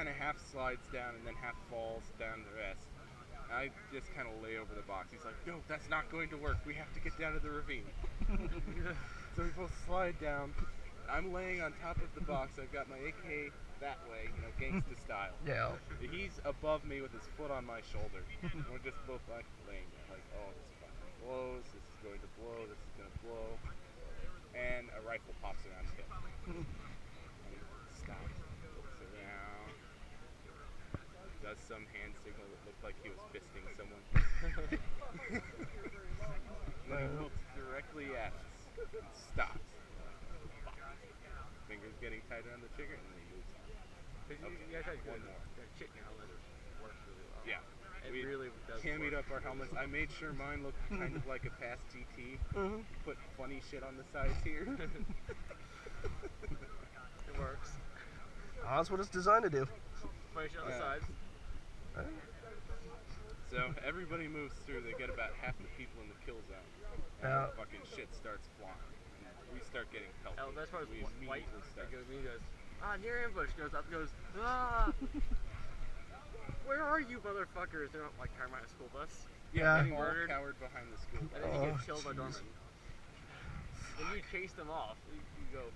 kind of half slides down and then half falls down the rest. I just kind of lay over the box. He's like, no, that's not going to work. We have to get down to the ravine. So we both slide down. I'm laying on top of the box. I've got my AK that way, you know, gangsta style. Yeah. He's above me with his foot on my shoulder. We're just both like laying there, like, oh, this fucking blows. This is going to blow. This is going to blow. And a rifle pops around his hip. And he stops, looks around, does some hand signal that looked like he was fisting someone. Then he looks directly at us and stops. Fingers getting tight around the trigger, and then he moves on. Okay. You guys had one more. Shit, your helmet works really well. Yeah. It really does. Cammied up our helmets. I made sure mine looked kind of like a past GT. Put funny shit on the sides here. It works. Oh, that's what it's designed to do. Funny shit on the sides. So everybody moves through. They get about half the people in the kill zone. And fucking shit starts flying. We start getting pelted. Oh, that's why it's white. Start. He goes, near ambush. Goes up, goes, where are you, motherfuckers? They're not like carrying a school bus. Yeah, all cowered behind the school bus. And then you get killed by Dorman. When you chase them off, you go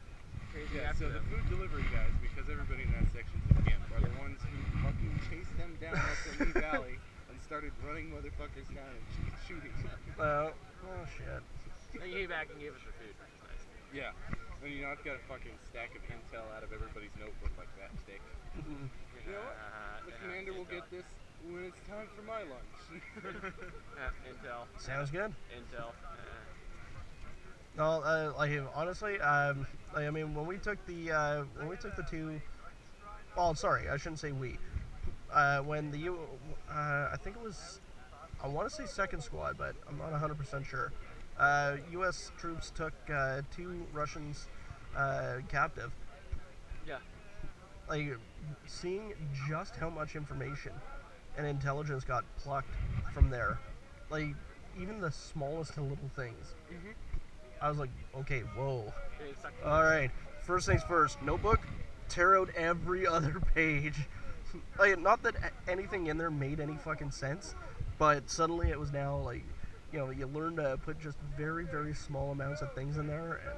crazy after them. So the food delivery guys, because everybody in that section's a camp, are the ones who fucking chased them down SME Valley and started running motherfuckers down and shooting. Oh shit. Then you came back and gave us the food, which is nice. Yeah. And you know, I've got a fucking stack of intel out of everybody's notebook like that thick. You know what? The commander will get this when it's time for my lunch. Intel. Sounds good. Intel. No, like honestly, I mean, when we took the two, well, sorry, I shouldn't say we. When the I think it was, I want to say second squad, but I'm not 100% sure. U.S. troops took 2 Russians captive. Yeah. Like, seeing just how much information and intelligence got plucked from there, like, even the smallest of little things. I was like, okay, whoa. Alright, first things first, notebook, tear out every other page. Like, not that anything in there made any fucking sense, but suddenly it was now, like, you know, you learn to put just very, very small amounts of things in there, and...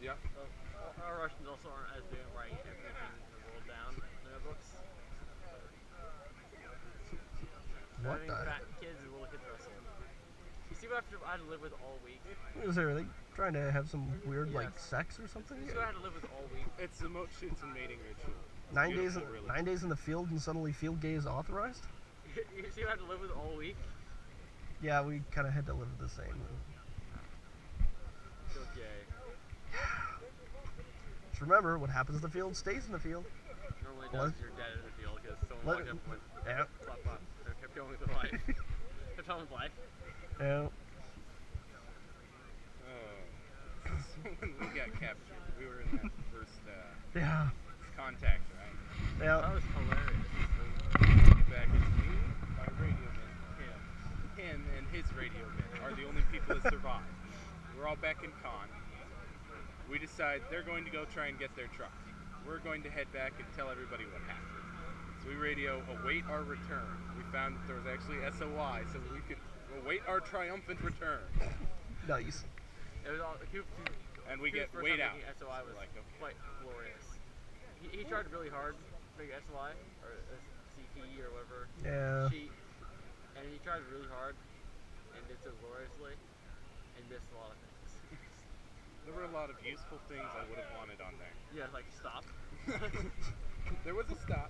Yeah. Well, our Russians also aren't as big at writing everything rolled down in their books. What the? Fat kids and little kids wrestle. You see what I had to live with all week? Was there, like, trying to have some weird, like, sex or something? You see what I had to live with all week? It's the moat shoots and mating ritual. 9 days, really. 9 days in the field and suddenly field gay is authorized? You see what I had to live with all week? Yeah, we kind of had to live the same. Okay. Just remember, what happens in the field stays in the field. Normally does, you're dead in the field because someone walked up and went, plop, plop, and kept going with their life. Kept on with life. Yeah. So when we got captured, we were in that first contact, right? Yeah. That was hilarious. Back it's me, my radio man, him and his radio man are the only people that survive. We're all back in con. We decide they're going to go try and get their truck. We're going to head back and tell everybody what happened. So we radio, await our return. We found that there was actually SOI, so we could await our triumphant return. Nice. It was all, and we get wait out. SOI was like quite glorious. He tried really hard to make SOI, or CP, or whatever sheet, and he tried really hard, and did so gloriously, and missed a lot of things. There were a lot of useful things I would have wanted on there. Yeah, like stop. There was a stop.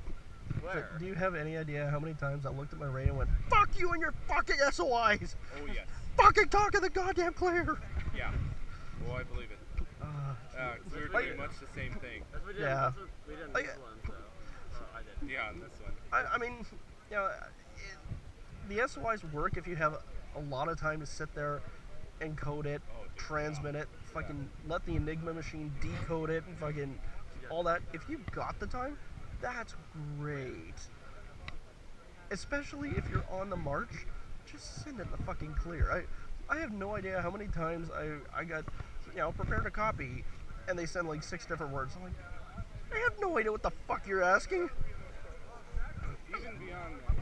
Where? So, do you have any idea how many times I looked at my radio and went, "Fuck you and your fucking SOIs! Oh yes. Fucking talk in the goddamn clear!" Yeah. Oh, I believe it. We were doing much the same thing. That's what we did. Yeah. That's what we did in this one, so I did. Yeah, on this one. I mean, you know, the SOIs work if you have a lot of time to sit there, encode it, transmit it, fucking let the Enigma machine decode it, and fucking all that. If you've got the time, that's great. Especially if you're on the march, just send it in the fucking clear. I have no idea how many times I got, you know, prepared a copy, and they send like 6 different words. I'm like, I have no idea what the fuck you're asking. even beyond that,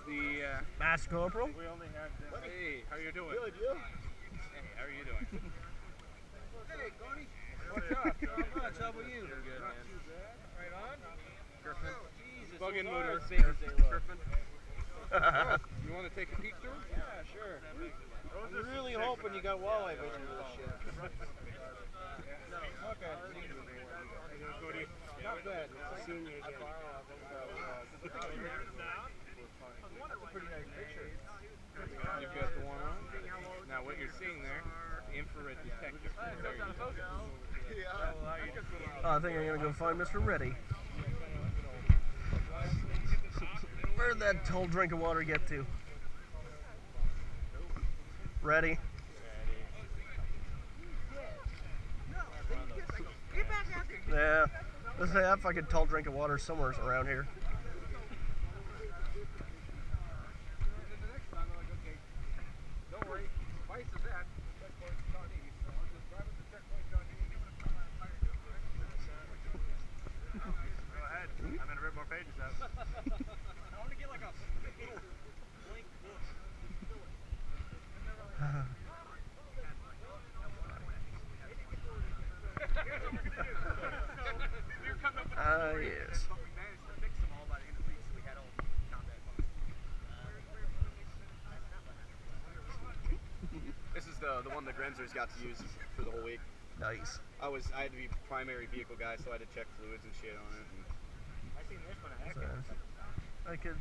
the Master Corporal. we only had. Hey, how you doing? Good, you? Hey, how are you doing? Hey, Connie. What's up? Not much. How about you? Doing good, Not man. too bad. Right on. Griffin. Jesus. Bugging those Mooner. are- Same as they look. Griffin. You want to take a peek through? Yeah, sure. I'm really hoping you got walleye fishing with this shit. Okay. Not bad. Seeing you again. Pretty nice picture. You've got the one on. Now what you're seeing there, the infrared detector. There you go. I think I'm gonna go find Mr. Reddy. Where'd that tall drink of water get to? Ready? Yeah. Let's say that fucking tall drink of water somewhere around here. Don't worry. Twice as that. Go ahead. I'm gonna rip more pages out. I want to get like a little blank book. Yes. But we managed to fix them all by the end of the week, so we had all combat funds. This is the one the Grenzers got to use for the whole week. Nice. I had to be primary vehicle guy, so I had to check fluids and shit on it. And I seen this one at So, Atkins. I could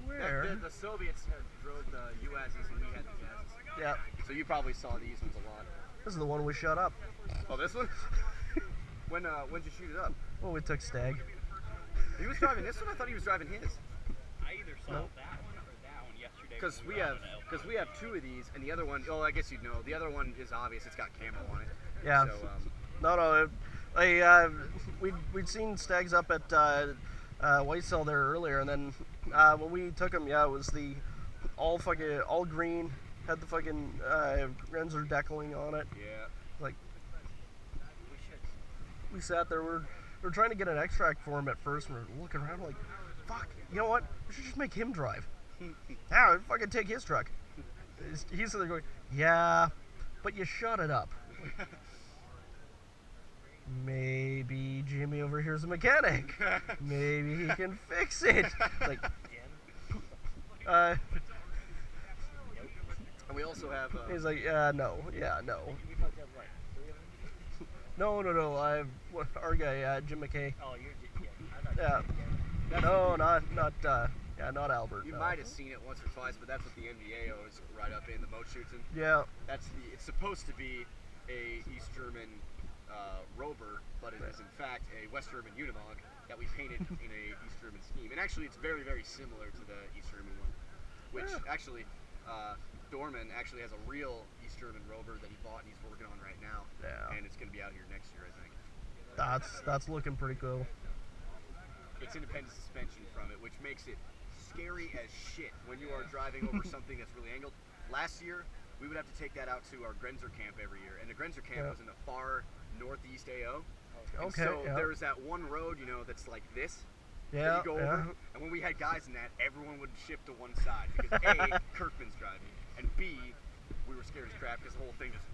swear. the Soviets drove the USs and we had the Jazz. Yeah. So you probably saw these ones a lot. This is the one we shut up. Oh, this one? When'd you shoot it up? Well, we took Stag. He was driving this one. I thought he was driving his. I either saw Nope. that one or that one yesterday. Because when we were have out in Elk. we have two of these, and the other one. Oh, I guess you'd know. The other one is obvious. It's got camo on it. Yeah. So No. We'd seen Stags up at White Cell there earlier, and then when we took them, yeah, it was the all green, had the fucking Renzer decaling on it. yeah. Like, we sat there, we're trying to get an extract for him at first, and we're looking around like, fuck, you know what? We should just make him drive. Yeah, fucking take his truck. He's there going, yeah, but you shut it up. Maybe Jimmy over here's a mechanic. Maybe he can fix it. Like, And we also have. he's like, no. No. Our guy, Jim McKay. Oh, you're just, yeah. Yeah. No, not Albert. You no. might have seen it once or twice, but that's what the NVAO is right up in the boat shooting. Yeah. It's supposed to be a East German Rover, but it is in fact a West German Unimog that we painted in a East German scheme. And actually, it's very, very similar to the East German one, which actually Dorman actually has a real East German Rover that he bought and he's working on right now. Yeah. And it's going to be out here next year, I think. That's looking pretty cool. It's independent suspension from it, which makes it scary as shit when you are driving over something that's really angled. Last year, we would have to take that out to our Grenzer camp every year, and the Grenzer camp was in the far northeast AO. And Okay. so yeah. there was that one road, that's like this. Yeah. That you go over, and when we had guys in that, everyone would shift to one side because A, Kirkman's driving, and B, we were scared as crap because the whole thing just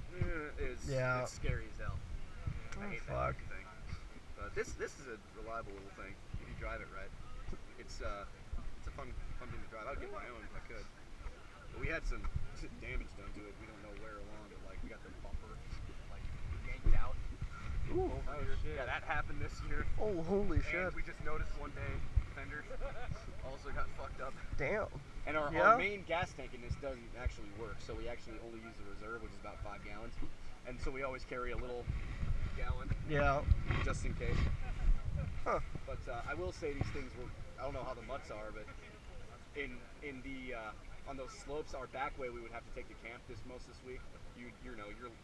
it's scary as hell. I hate that fuck. thing. But this is a reliable little thing if you drive it right. It's a fun thing to drive. I would get my own if I could. But we had some damage done to it. We don't know where along, but like we got the bumper like yanked out. Ooh. Yeah, that happened this year. Oh, holy And shit. we just noticed one day fenders also got fucked up. Damn. And our main gas tank in this doesn't actually work, so we actually only use the reserve, which is about 5 gallons. And so we always carry a little gallon Yeah. just in case. Huh. But I will say these things were, I don't know how the mutts are, but in the on those slopes, our back way we would have to take to camp most this week. You're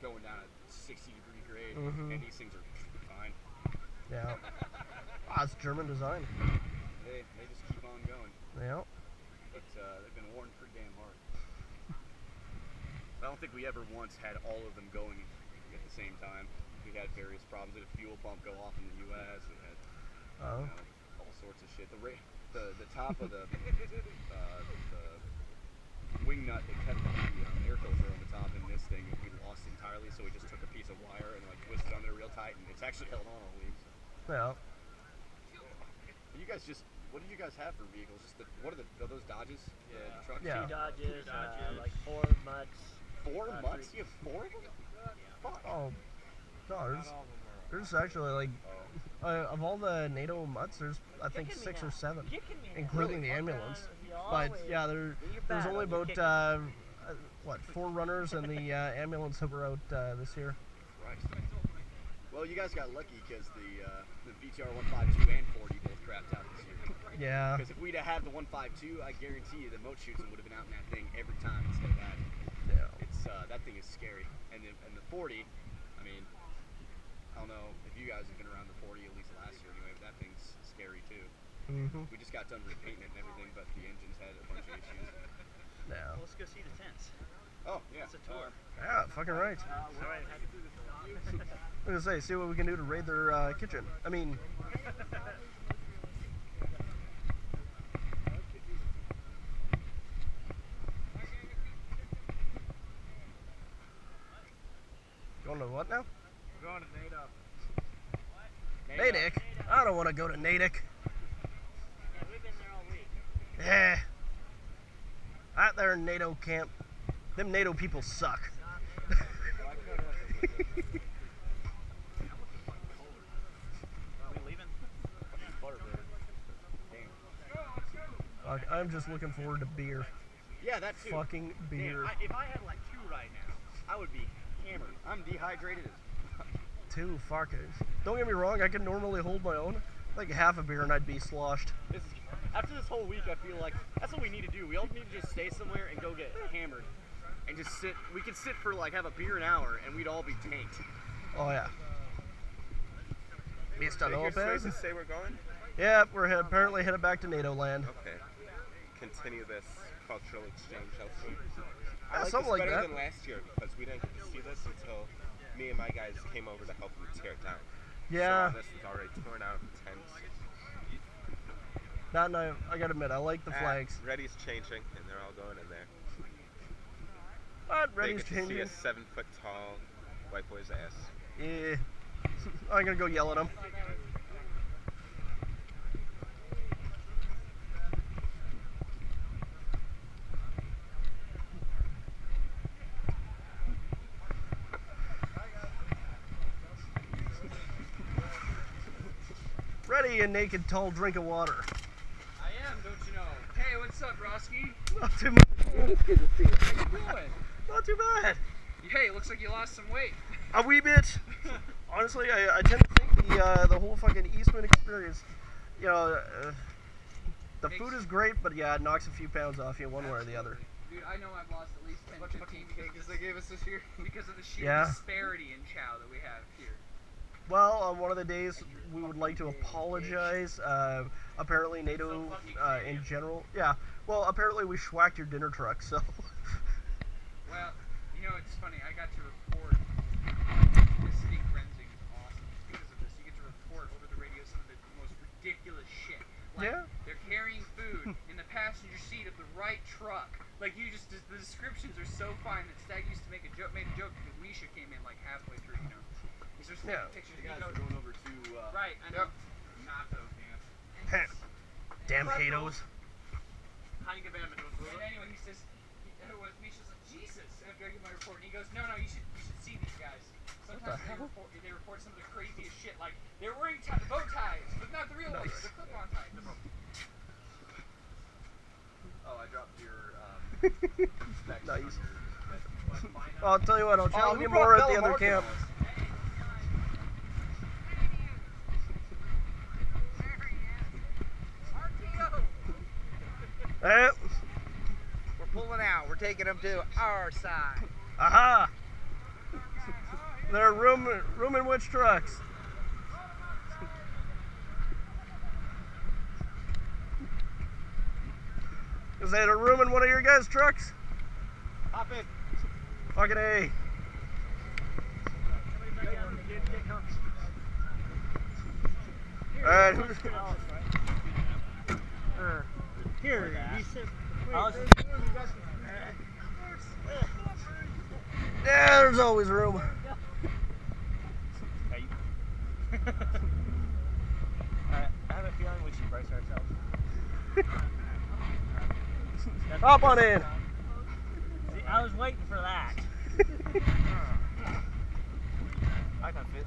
going down a 60-degree grade, and these things are fine. Yeah. It's German design. They just keep on going. Yeah. But they've been worn pretty damn hard. I don't think we ever once had all of them going at the same time. We had various problems. We had a fuel pump go off in the U.S. We had all sorts of shit. The the top of the wing nut that kept the air filter on the top in this thing we lost entirely, so we just took a piece of wire and like twisted on there real tight, and it's actually held on all week. So. Yeah. You guys just, what did you guys have for vehicles? Just what are those Dodges? Yeah, the trucks? Yeah. Two Dodges, like 4 mutts. 4 mutts? You have 4 of them? Fuck. Oh, no, there's actually like, of all the NATO mutts, there's I think 6 or 7, including the ambulance. But yeah, there's only about what, 4 runners and the ambulance that were out this year. Right. Well, you guys got lucky because the VTR 152 and 40 both crapped out this year. Yeah. Because if we'd have had the 152, I guarantee you the moat shoots would have been out in that thing every time instead of that. Yeah. It's that thing is scary. And the 40, I mean, I don't know if you guys have been around the 40 at least last year anyway, but that thing's scary too. Mm-hmm. We just got done repainting it and everything, but the engines had a bunch of issues. Yeah. Well, let's go see the tents. Oh, yeah. It's a tour. Yeah, fucking right. Sorry, I had to do this. I was gonna say, see what we can do to raid their kitchen. I mean, going to what now? We're going to NATO. Natick? I don't want to go to Natick. Yeah, we've been there all week. Yeah. Out there in NATO camp, them NATO people suck. I'm just looking forward to beer. Yeah, that too. Fucking beer. Man, if I had like 2 right now, I would be hammered. I'm dehydrated as 2 fuckers. Don't get me wrong, I can normally hold my own. Like half a beer and I'd be sloshed. After this whole week, I feel like that's what we need to do. We all need to just stay somewhere and go get hammered. And just sit. We could sit for like, have a beer an hour, and we'd all be tanked. Oh yeah. Mr. Lopez? To say we're going? Yeah, we're apparently headed back to NATO land. Okay. Continue this cultural exchange elsewhere. Yeah, I like something this like better that. than last year because we didn't get to see this until me and my guys came over to help them tear it down. Yeah. So this was already torn out of the tents. That night, I gotta admit, I like the flags. Reddy's changing, and they're all going in there. But They Reddy's get to see changing. a 7-foot-tall white boy's ass. Yeah. I'm gonna go yell at him. Ready a naked tall drink of water. I am, don't you know? Hey, what's up, Roski? Not too much. It's good to see you. How you doing? Not too bad. Hey, looks like you lost some weight. A wee bit. Honestly, I tend to think the whole fucking Eastman experience, you know, the food is great, but yeah, it knocks a few pounds off you one way or the other. Dude, I know I've lost at least 10, 15 Because they gave us this year. because of the sheer Yeah. disparity in chow that we have here. Well, on one of the days, we would like to apologize. Apparently, NATO in general, yeah. Well, apparently we schwacked your dinner truck, so. Well, you know, it's funny. I got to report. This steak rensing is awesome. It's because of this. You get to report over the radio some of the most ridiculous shit. Like, Yeah. they're carrying food in the passenger seat of the right truck. Like, the descriptions are so fine that Stag used to made a joke because Misha came in like halfway through, you know. He's just taking pictures. You guys He are goes, going over to. right, I know. Natto camp. Damn haters. And anyway, he says, Misha's like, Jesus, after I give my report. And he goes, no, you should see these guys. Sometimes they report some of the craziest shit. Like, they're wearing bow ties, but not the real ones, the clip-on ties. Oh, I dropped your. Nice. I'll tell you what, I'll challenge you more at the other camp. Eh, We're pulling out. We're taking them to our side. aha! There are room in which trucks? Is there a room in one of your guys' trucks? Hop in. Fucking A. Alright, Here, he said. Yeah, there's always room. I have a feeling we should brace ourselves. Hop on in. See, I was waiting for that. I can fit.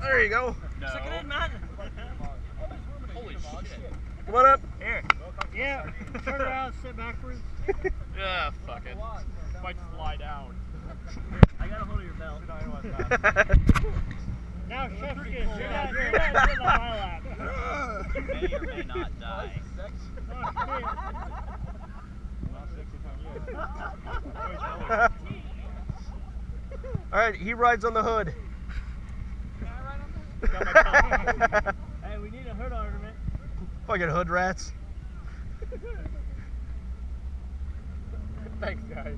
There you go. No. Stick it in, man. Holy shit. Come on up. Here. Yeah. Turn around, sit backwards. Yeah, fuck it. Might just lie down. I got a hold of your belt. Now, Chef, you're not getting on my lap. You may or may not die. Alright, he rides on the hood. Hey, we need a hood ornament. Fucking hood rats. Thanks, guys.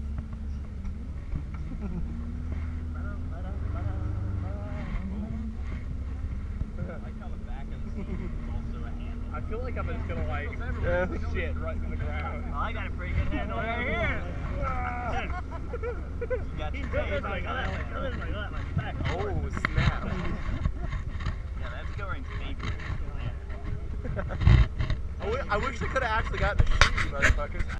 I feel like I'm just gonna like shit right in the ground. Oh, I got a pretty good handle right here. You got your face like that. Oh, snap. Yeah, that's going paper. I wish I could have actually gotten a shoe, motherfuckers.